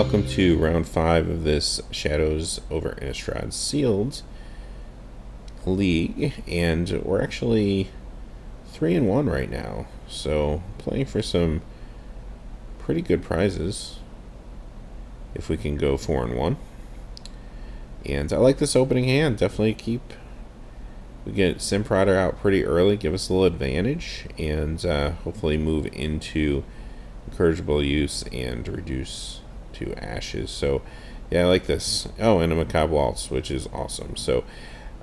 welcome to round 5 of this Shadows over Innistrad sealed league, and we're actually 3-1 right now, so playing for some pretty good prizes if we can go 4-1. And I like this opening hand. Definitely we get Simprater out pretty early, give us a little advantage, and hopefully move into Incorrigible Use and reduce to Ashes. So yeah, I like this. Oh, and a Macabre Waltz, which is awesome. So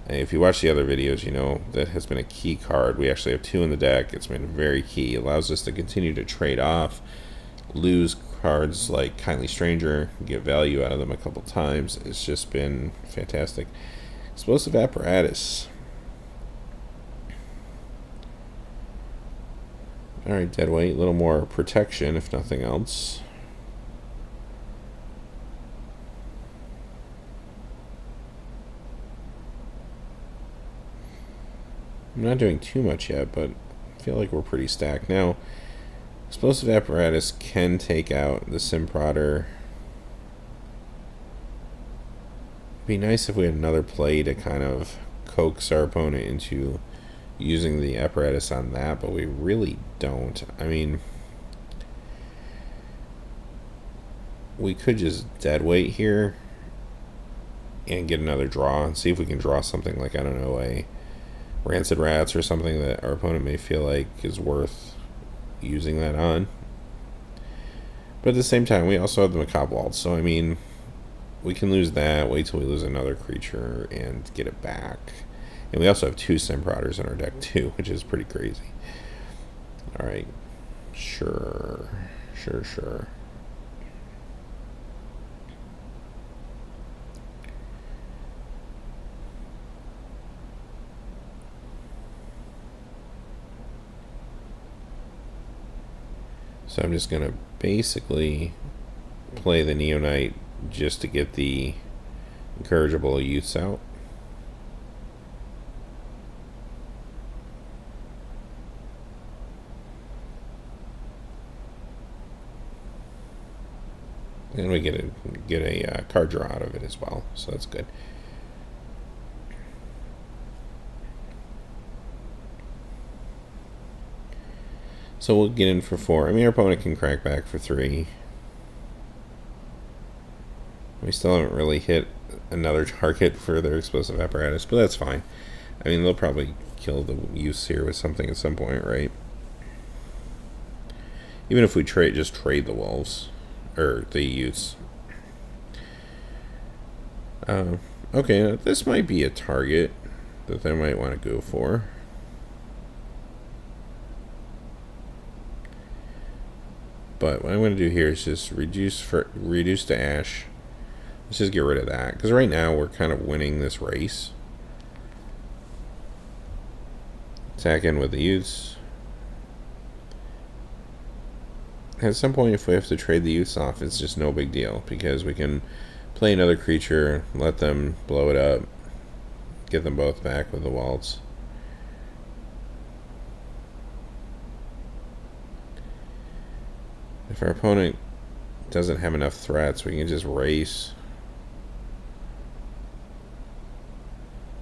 if you watch the other videos, you know that has been a key card. We actually have 2 in the deck. It's been very key. It allows us to continue to trade off, lose cards like Kindly Stranger, get value out of them a couple times. It's just been fantastic. Explosive Apparatus. Alright, Deadweight, a little more protection if nothing else. I'm not doing too much yet, but I feel like we're pretty stacked. Now, Explosive Apparatus can take out the Simprater. It'd be nice if we had another play to kind of coax our opponent into using the apparatus on that, but we really don't. I mean, we could just deadweight here and get another draw and see if we can draw something like, I don't know, a Rancid Rats or something that our opponent may feel like is worth using that on. But at the same time, we also have the Macabre Waltz, so I mean, we can lose that, wait till we lose another creature and get it back. And we also have 2 Simpraters in our deck too, which is pretty crazy. Alright. Sure. So I'm just going to basically play the Neonite just to get the Incorrigible Youths out. And we get a card draw out of it as well, so that's good. So we'll get in for 4. I mean, our opponent can crack back for 3. We still haven't really hit another target for their Explosive Apparatus, but that's fine. I mean, they'll probably kill the use here with something at some point, right? Even if we just trade the wolves. Or the use. Okay, this might be a target that they might want to go for. But what I'm going to do here is just reduce to Ash. Let's just get rid of that, because right now we're kind of winning this race. Attack in with the youths. At some point, if we have to trade the youths off, it's just no big deal, because we can play another creature, let them blow it up, get them both back with the waltz. If our opponent doesn't have enough threats, we can just race.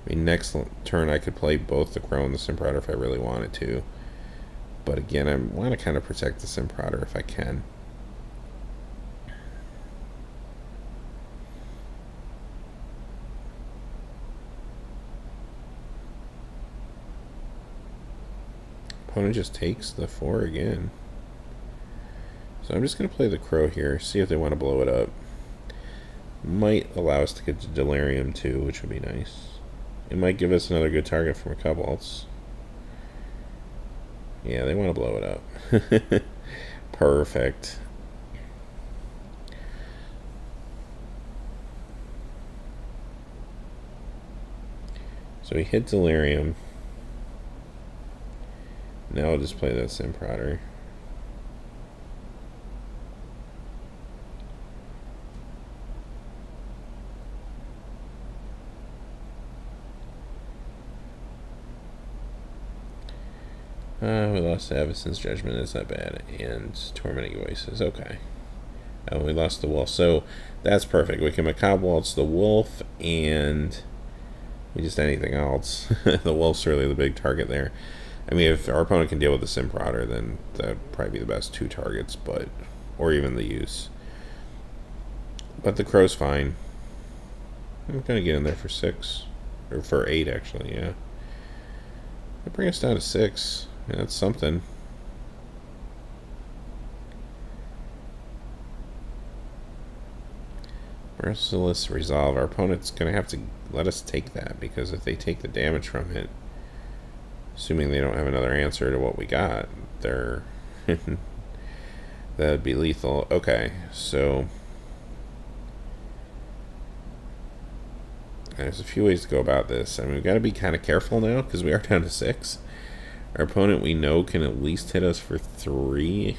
I mean, next turn I could play both the Crow and the Simprater if I really wanted to. But again, I want to kind of protect the Simprater if I can. Opponent just takes the 4 again. So I'm just going to play the Crow here, see if they want to blow it up. Might allow us to get to Delirium too, which would be nice. It might give us another good target for Macabre Waltz. Yeah, they want to blow it up. Perfect. So we hit Delirium. Now I'll just play that Simprater. We lost Avacyn's Judgment, that's not bad. And Tormenting Voices, okay. Oh, we lost the wolf. So that's perfect. We can macabre waltz the wolf and we just anything else. The wolf's really the big target there. I mean, if our opponent can deal with the Simprotter, then that'd probably be the best 2 targets, but or even the use. But the crow's fine. I'm gonna get in there for 6. Or for 8 actually, yeah. That bring us down to 6. Yeah, that's something. Merciless Resolve. Our opponent's going to have to let us take that, because if they take the damage from it, assuming they don't have another answer to what we got, they're that'd be lethal. Okay, so there's a few ways to go about this. I mean, we've got to be kind of careful now, because we are down to 6. Our opponent, we know, can at least hit us for 3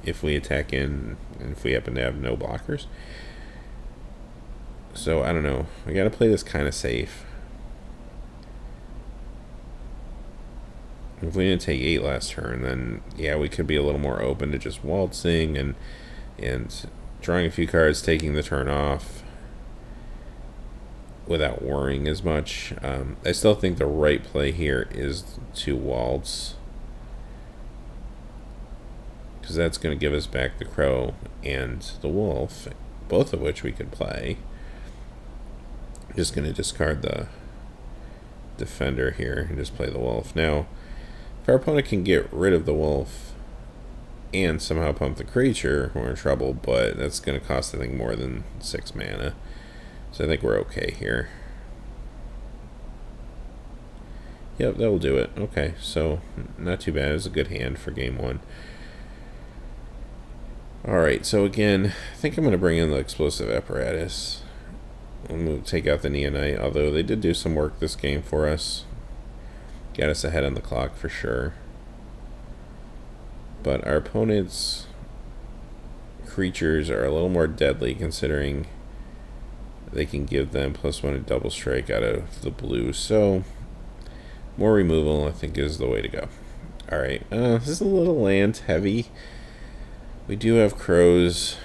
if we attack in, and if we happen to have no blockers. So, I don't know. We gotta play this kind of safe. If we didn't take 8 last turn, then, yeah, we could be a little more open to just waltzing and drawing a few cards, taking the turn off without worrying as much. I still think the right play here is to waltz, because that's going to give us back the crow and the wolf, both of which we could play. Just going to discard the defender here and just play the wolf. Now, if our opponent can get rid of the wolf and somehow pump the creature, we're in trouble, but that's going to cost, I think, more than 6 mana. So I think we're okay here. Yep, that'll do it. Okay, so not too bad. It was a good hand for game 1. Alright, so again, I think I'm going to bring in the Explosive Apparatus. I'm going to take out the Neonite, although they did do some work this game for us. Got us ahead on the clock for sure. But our opponent's creatures are a little more deadly, considering they can give them +1 to double strike out of the blue. So, more removal, I think, is the way to go. Alright, this is a little land heavy. We do have crows.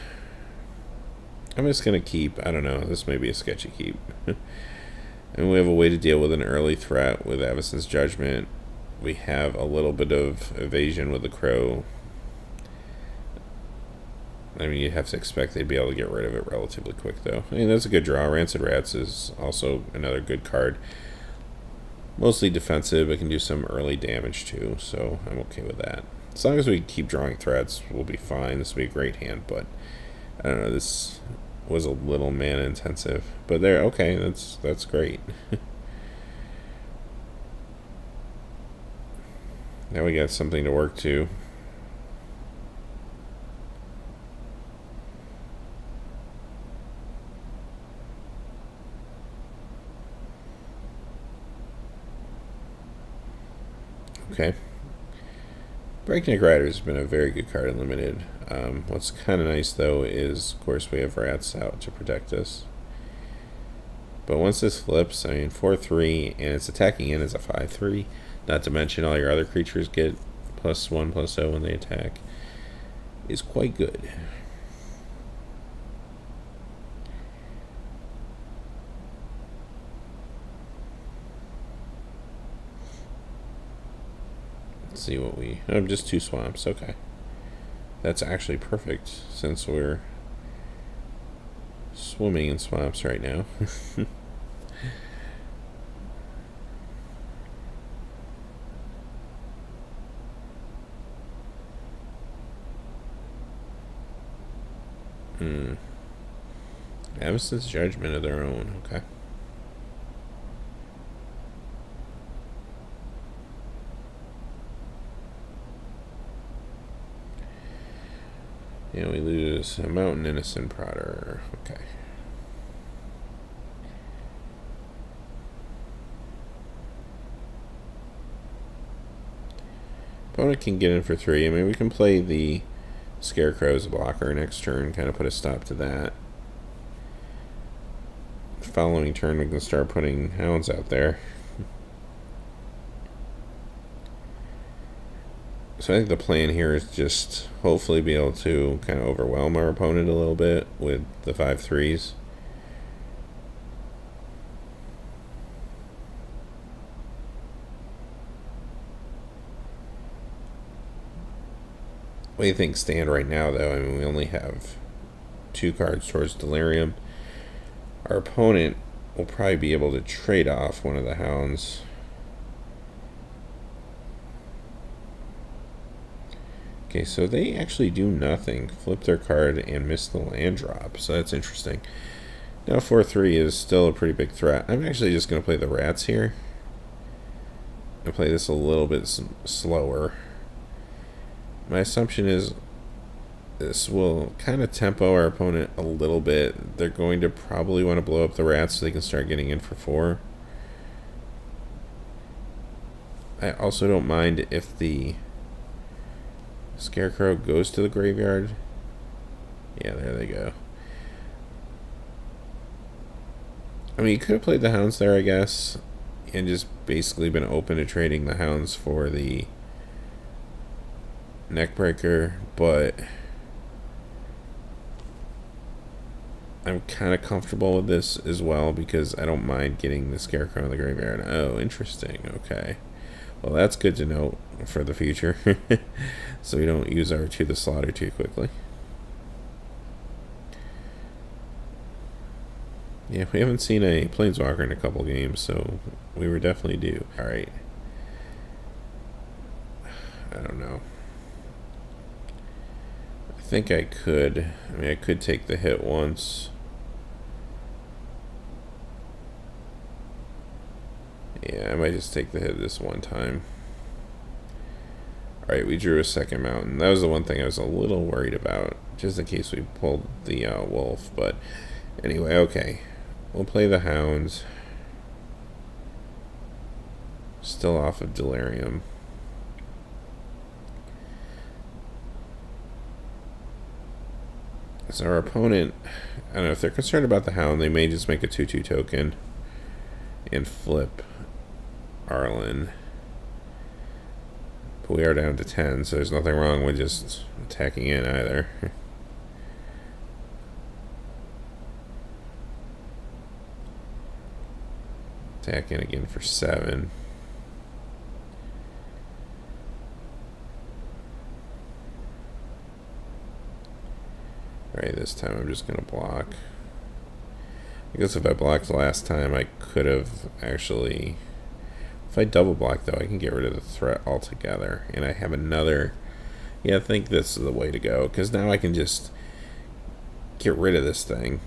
I'm just going to keep, I don't know, this may be a sketchy keep. And we have a way to deal with an early threat with Avacyn's Judgment. We have a little bit of evasion with the crow. I mean, you have to expect they'd be able to get rid of it relatively quick, though. I mean, that's a good draw. Rancid Rats is also another good card. Mostly defensive. It can do some early damage, too, so I'm okay with that. As long as we keep drawing threats, we'll be fine. This will be a great hand, but I don't know, this was a little mana intensive. But there, okay, that's great. Now we got something to work to. Okay. Breakneck Rider has been a very good card in Limited. What's kind of nice, though, is, of course, we have rats out to protect us. But once this flips, I mean, 4/3, and it's attacking in as a 5/3, not to mention all your other creatures get +1/+0 when they attack, is quite good. Let's see what we... Oh, just 2 swamps, okay. That's actually perfect, since we're swimming in swamps right now. Avacyn's Judgment of their own, okay. Yeah, we lose a Mountain Innocent Prodder. Okay. Opponent can get in for 3. I mean, we can play the Scarecrow as a blocker next turn, kind of put a stop to that. Following turn, we can start putting hounds out there. So I think the plan here is just hopefully be able to kind of overwhelm our opponent a little bit with the 5/3s. What do you think stand right now, though? I mean, we only have 2 cards towards Delirium. Our opponent will probably be able to trade off one of the hounds. Okay, so they actually do nothing. Flip their card and miss the land drop. So that's interesting. Now 4/3 is still a pretty big threat. I'm actually just going to play the rats here. And play this a little bit slower. My assumption is this will kind of tempo our opponent a little bit. They're going to probably want to blow up the rats so they can start getting in for 4. I also don't mind if the Scarecrow goes to the graveyard. Yeah, there they go. I mean, you could have played the hounds there, I guess, and just basically been open to trading the hounds for the neckbreaker, but I'm kind of comfortable with this as well because I don't mind getting the Scarecrow in the graveyard. Oh, interesting. Okay. Well, that's good to know for the future. So we don't use our To the Slaughter too quickly. Yeah, we haven't seen a Planeswalker in a couple games, so we were definitely due. Alright. I don't know. I think I could. I mean, I could take the hit once. Yeah, I might just take the hit this one time. Alright, we drew a second mountain. That was the one thing I was a little worried about, just in case we pulled the wolf. But anyway, okay. We'll play the hounds. Still off of Delirium. So our opponent, I don't know, if they're concerned about the hound, they may just make a 2/2 token and flip Arlen. But we are down to 10, so there's nothing wrong with just attacking in either. Attack in again for 7. Alright, this time I'm just going to block. I guess if I blocked the last time, I could have actually... If I double block, though, I can get rid of the threat altogether. And I have another... Yeah, I think this is the way to go, because now I can just get rid of this thing.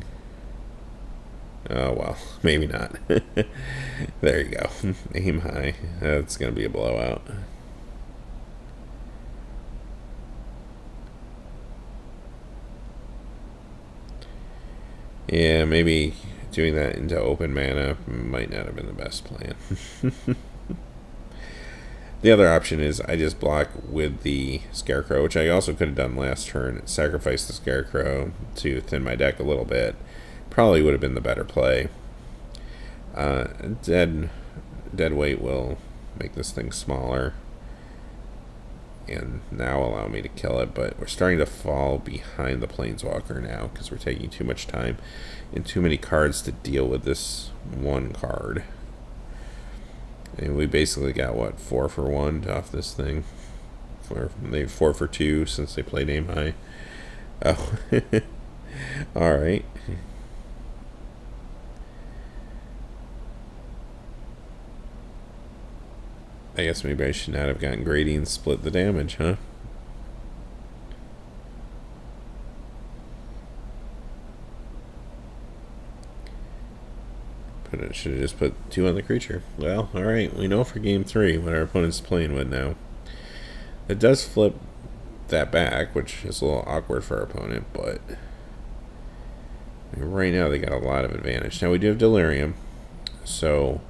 Oh, well, maybe not. There you go. Aim high. That's going to be a blowout. Yeah, maybe doing that into open mana might not have been the best plan. The other option is I just block with the Scarecrow, which I also could have done last turn. Sacrifice the Scarecrow to thin my deck a little bit. Probably would have been the better play. Dead weight will make this thing smaller and now allow me to kill it, but we're starting to fall behind the Planeswalker now because we're taking too much time and too many cards to deal with this one card. And we basically got, what, 4 for 1 off this thing? They 4 for 2 since they played aim high. Oh. Alright. I guess maybe I should not have gotten Grady and split the damage, huh? But I should have just put 2 on the creature. Well, alright, we know for game 3 what our opponent's playing with now. It does flip that back, which is a little awkward for our opponent, but I mean, right now they got a lot of advantage. Now we do have Delirium, so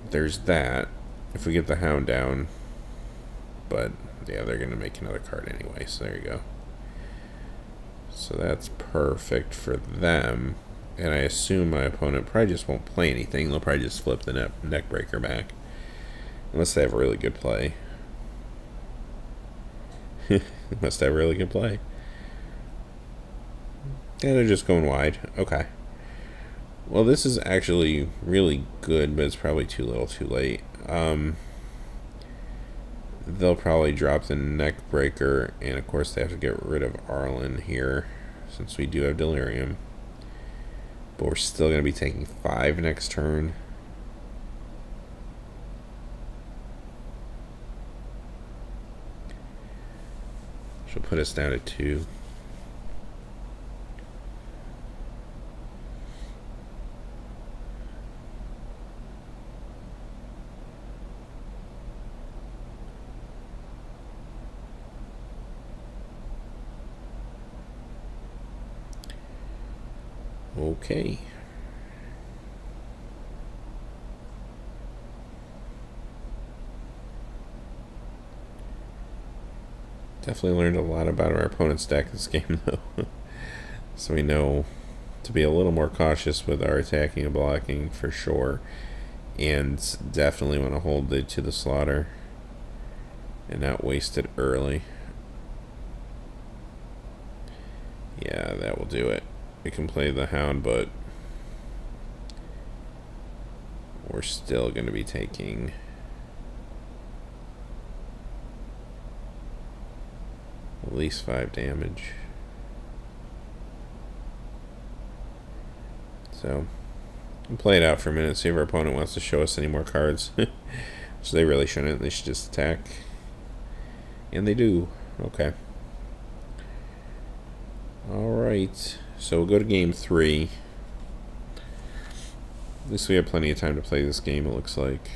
there's that. If we get the hound down, but yeah, they're going to make another card anyway, so there you go. So that's perfect for them, and I assume my opponent probably just won't play anything. They'll probably just flip the neck breaker back, unless they have a really good play. Must have really good play. Yeah, they're just going wide. Okay. Well, this is actually really good, but it's probably too little too late. They'll probably drop the neck breaker, and of course they have to get rid of Arlen here, since we do have Delirium. But we're still going to be taking 5 next turn. She'll put us down to 2. Okay. Definitely learned a lot about our opponent's deck this game, though. So we know to be a little more cautious with our attacking and blocking for sure. And definitely want to hold it to the slaughter and not waste it early. Yeah, that will do it. We can play the Hound, but we're still going to be taking at least 5 damage. So, we'll play it out for a minute, see if our opponent wants to show us any more cards. So they really shouldn't. They should just attack. And they do. Okay. Alright. So we'll go to game 3. At least we have plenty of time to play this game, it looks like.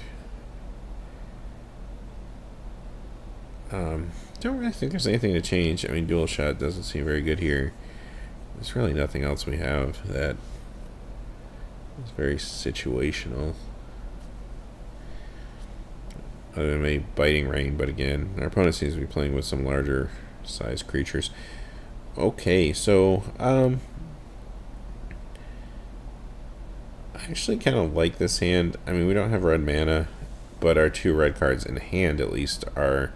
Don't really think there's anything to change. I mean, dual shot doesn't seem very good here. There's really nothing else we have that is very situational. Other than maybe Biting Rain, but again, our opponent seems to be playing with some larger size creatures. Okay, so I actually kind of like this hand. I mean, we don't have red mana, but our 2 red cards in hand at least are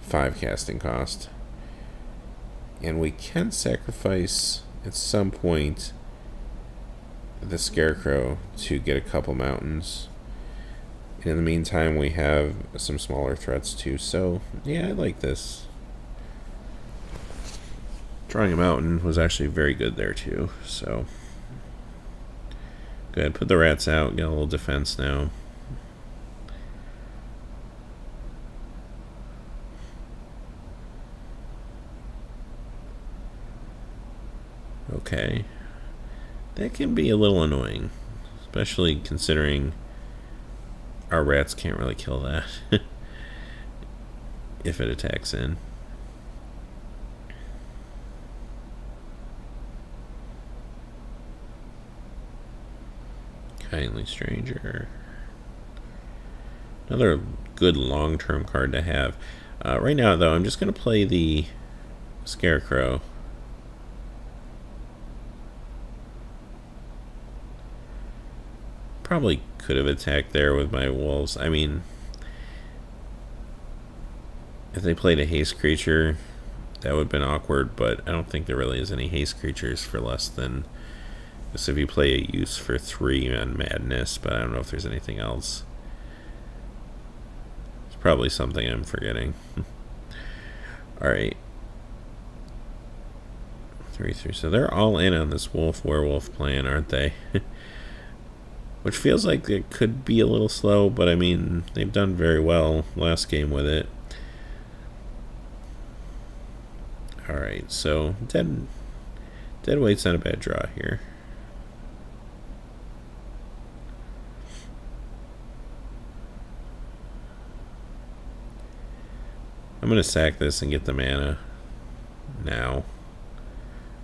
5 casting cost. And we can sacrifice at some point the Scarecrow to get a couple mountains. And in the meantime, we have some smaller threats too. So, yeah, I like this. Drawing a mountain was actually very good there too. So, go ahead, put the rats out, get a little defense now. Okay. That can be a little annoying, especially considering our rats can't really kill that if it attacks in. Kindly Stranger. Another good long-term card to have. Right now, though, I'm just going to play the Scarecrow. Probably could have attacked there with my wolves. I mean, if they played a haste creature, that would have been awkward, but I don't think there really is any haste creatures for less than... Just if you play a use for 3 on Madness, but I don't know if there's anything else. It's probably something I'm forgetting. Alright. 3/3. So they're all in on this wolf-werewolf plan, aren't they? Which feels like it could be a little slow, but I mean, they've done very well last game with it. Alright, so Deadweight's not a bad draw here. I'm going to sack this and get the mana now.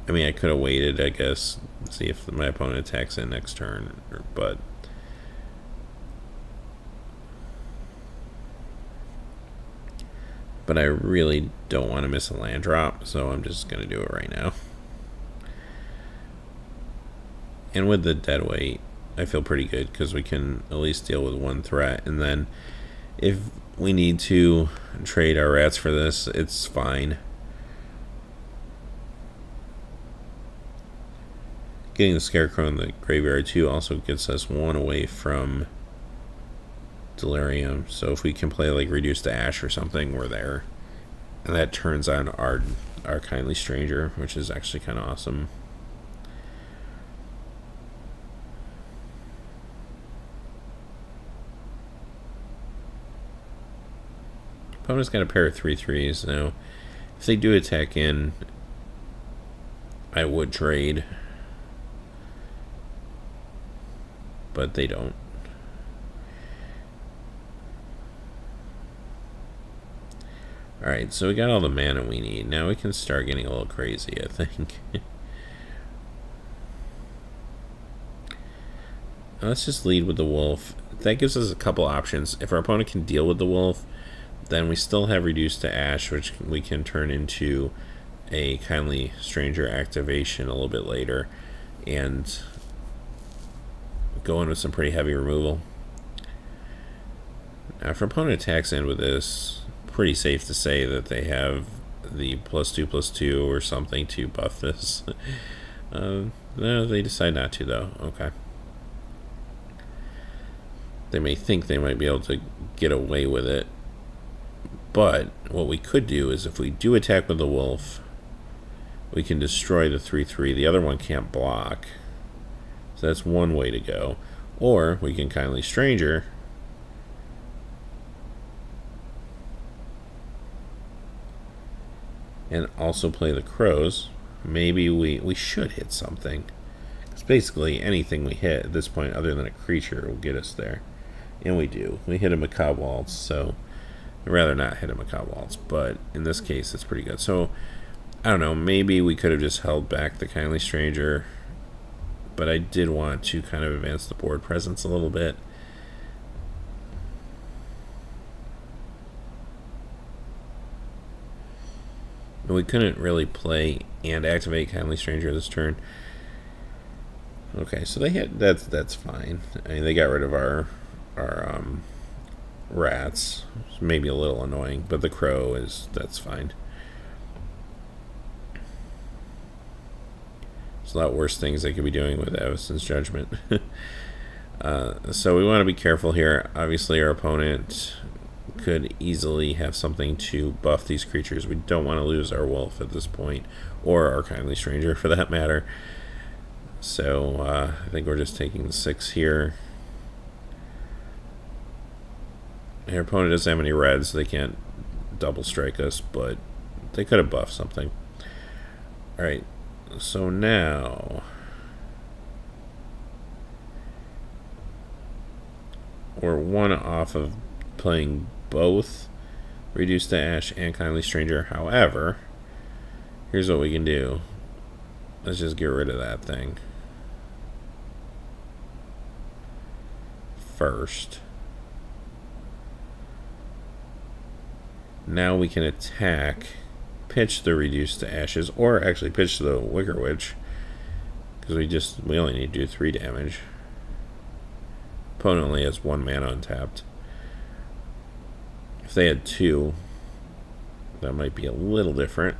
I mean, I could have waited, I guess, see if my opponent attacks in next turn, but I really don't want to miss a land drop, so I'm just going to do it right now. And with the Deadweight, I feel pretty good because we can at least deal with 1 threat, and then if we need to trade our rats for this. It's fine. Getting the Scarecrow in the graveyard too also gets us one away from Delirium. So if we can play like Reduce to Ash or something, we're there. And that turns on our Kindly Stranger, which is actually kind of awesome. Opponent's got a pair of 3/3s now. If they do attack in, I would trade. But they don't. Alright, so we got all the mana we need. Now we can start getting a little crazy, I think. Let's just lead with the wolf. That gives us a couple options. If our opponent can deal with the wolf, then we still have Reduced to Ash, which we can turn into a Kindly Stranger activation a little bit later and go in with some pretty heavy removal. Now, if our opponent attacks in with this, pretty safe to say that they have the +2/+2 or something to buff this. No, they decide not to, though. Okay. They may think they might be able to get away with it. But what we could do is if we do attack with the wolf, we can destroy the 3/3. The other one can't block. So that's one way to go. Or we can Kindly Stranger. And also play the crows. Maybe we should hit something. Because basically anything we hit at this point other than a creature will get us there. And we do. We hit a Macabre Waltz, so I'd rather not hit a Macabre Waltz. But in this case, it's pretty good. So, I don't know. Maybe we could have just held back the Kindly Stranger. But I did want to kind of advance the board presence a little bit. And we couldn't really play and activate Kindly Stranger this turn. Okay, so they had that's fine. I mean, they got rid of our rats. It's maybe a little annoying, but the crow that's fine. There's a lot worse things they could be doing with Avacyn's Judgment. So we want to be careful here. Obviously, our opponent could easily have something to buff these creatures. We don't want to lose our wolf at this point, or our Kindly Stranger for that matter. So I think we're just taking the 6 here. Our opponent doesn't have any reds, so they can't double strike us, but they could have buffed something. Alright, so now we're one off of playing both Reduce to Ash and Kindly Stranger. However, here's what we can do. Let's just get rid of that thing first. Now we can attack, pitch the Reduce to Ashes, or actually pitch the Wicker Witch, because we only need to do 3 damage. Opponent only has 1 mana untapped. If they had 2, that might be a little different.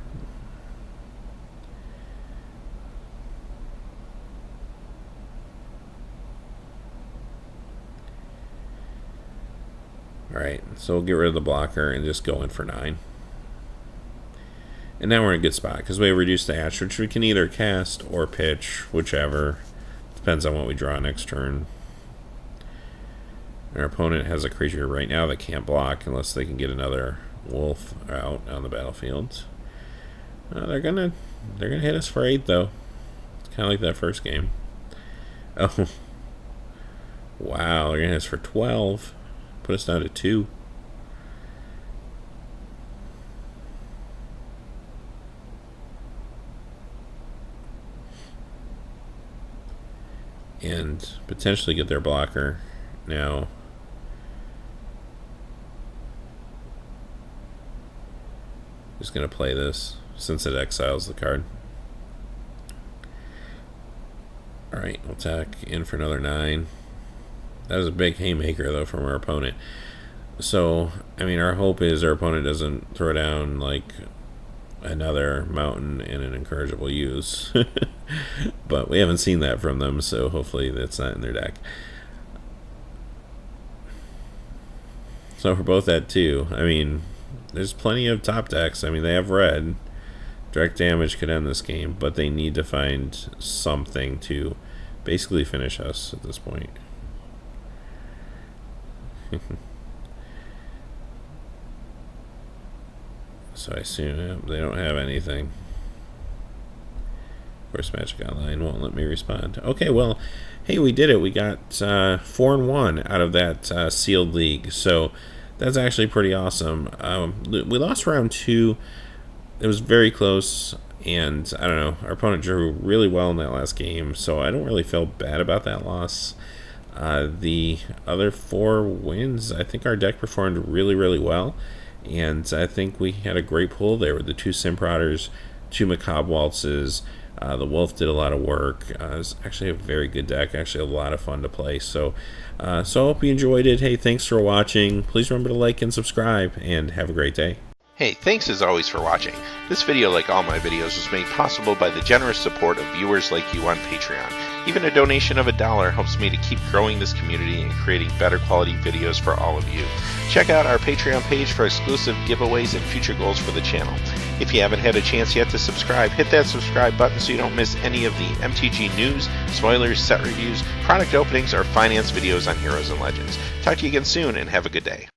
Alright, so we'll get rid of the blocker and just go in for 9. And now we're in a good spot, because we have Reduced to Ash, which we can either cast or pitch, whichever. Depends on what we draw next turn. Our opponent has a creature right now that can't block unless they can get another wolf out on the battlefield. They're gonna hit us for 8 though. It's kind of like that first game. Oh, wow! They're gonna hit us for 12. Put us down to 2. And potentially get their blocker now. Just going to play this since it exiles the card. Alright, we'll attack in for another 9. That was a big haymaker, though, from our opponent. So, I mean, our hope is our opponent doesn't throw down like another mountain and an incorrigible use. But we haven't seen that from them, so hopefully that's not in their deck. So we're both at 2. I mean, there's plenty of top decks. I mean, they have red. Direct damage could end this game, but they need to find something to basically finish us at this point. So I assume they don't have anything. Of course, Magic Online won't let me respond. Okay, well, hey, we did it. We got 4-1 out of that sealed league. So that's actually pretty awesome. We lost round 2. It was very close, and I don't know. Our opponent drew really well in that last game, so I don't really feel bad about that loss. The other 4 wins, I think our deck performed really, really well. And I think we had a great pull there with the 2 Simprotters, 2 Macabre Waltzes. The Wolf did a lot of work. It was actually a very good deck, actually a lot of fun to play. So I hope you enjoyed it. Hey, thanks for watching. Please remember to like and subscribe, and have a great day. Hey, thanks as always for watching. This video, like all my videos, was made possible by the generous support of viewers like you on Patreon. Even a donation of $1 helps me to keep growing this community and creating better quality videos for all of you. Check out our Patreon page for exclusive giveaways and future goals for the channel. If you haven't had a chance yet to subscribe, hit that subscribe button so you don't miss any of the MTG news, spoilers, set reviews, product openings, or finance videos on Heroes and Legends. Talk to you again soon, and have a good day.